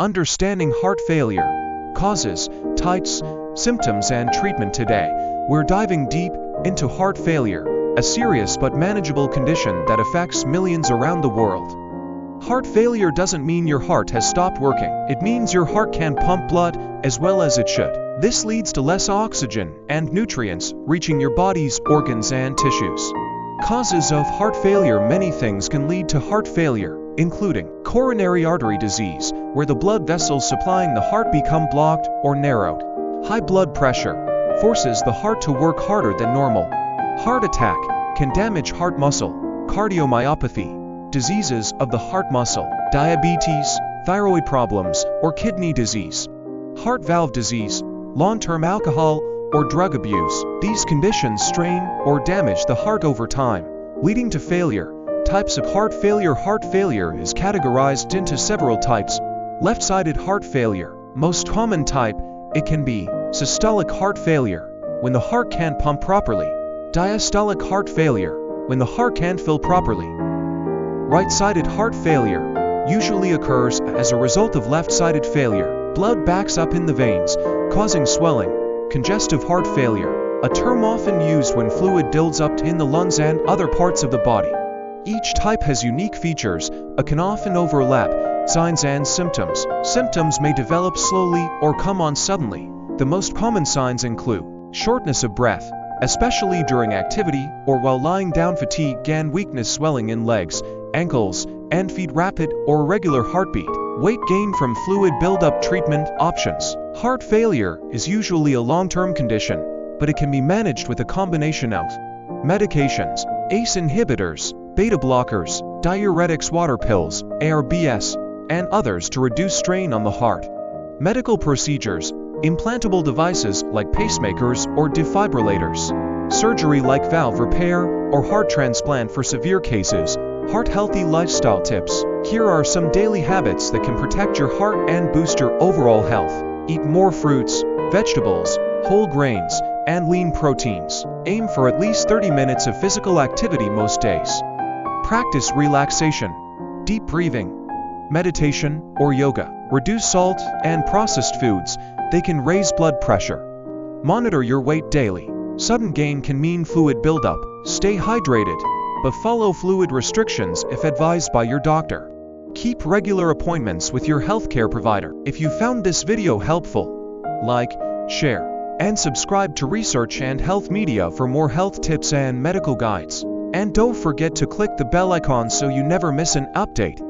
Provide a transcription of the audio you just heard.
Understanding heart failure, causes, types, symptoms and treatment. Today, we're diving deep into heart failure, a serious but manageable condition that affects millions around the world. Heart failure doesn't mean your heart has stopped working. It means your heart can't pump blood as well as it should. This leads to less oxygen and nutrients reaching your body's organs and tissues. Causes of heart failure. Many things can lead to heart failure, including coronary artery disease, where the blood vessels supplying the heart become blocked or narrowed. High blood pressure forces the heart to work harder than normal. Heart attack can damage heart muscle. Cardiomyopathy, diseases of the heart muscle, diabetes, thyroid problems, or kidney disease. Heart valve disease, long-term alcohol or drug abuse. These conditions strain or damage the heart over time, leading to failure. Types of heart failure. Heart failure is categorized into several types. Left-sided heart failure. Most common type, it can be systolic heart failure, when the heart can't pump properly. Diastolic heart failure, when the heart can't fill properly. Right-sided heart failure usually occurs as a result of left-sided failure. Blood backs up in the veins, causing swelling. Congestive heart failure, a term often used when fluid builds up in the lungs and other parts of the body. Each type has unique features, but can often overlap. Signs and symptoms. Symptoms may develop slowly or come on suddenly. The most common signs include shortness of breath, especially during activity or while lying down, fatigue and weakness, swelling in legs, ankles, and feet, rapid or irregular heartbeat, weight gain from fluid buildup. Treatment options. Heart failure is usually a long-term condition, but it can be managed with a combination of medications, ACE inhibitors, beta blockers, diuretics, water pills, ARBs, and others to reduce strain on the heart. Medical procedures, implantable devices like pacemakers or defibrillators. Surgery like valve repair or heart transplant for severe cases. Heart healthy lifestyle tips. Here are some daily habits that can protect your heart and boost your overall health. Eat more fruits, vegetables, whole grains, and lean proteins. Aim for at least 30 minutes of physical activity most days. Practice relaxation, deep breathing, meditation, or yoga. Reduce salt and processed foods. They can raise blood pressure. Monitor your weight daily. Sudden gain can mean fluid buildup. Stay hydrated, but follow fluid restrictions if advised by your doctor. Keep regular appointments with your healthcare provider. If you found this video helpful, like, share, and subscribe to Research and Health Media for more health tips and medical guides. And don't forget to click the bell icon so you never miss an update.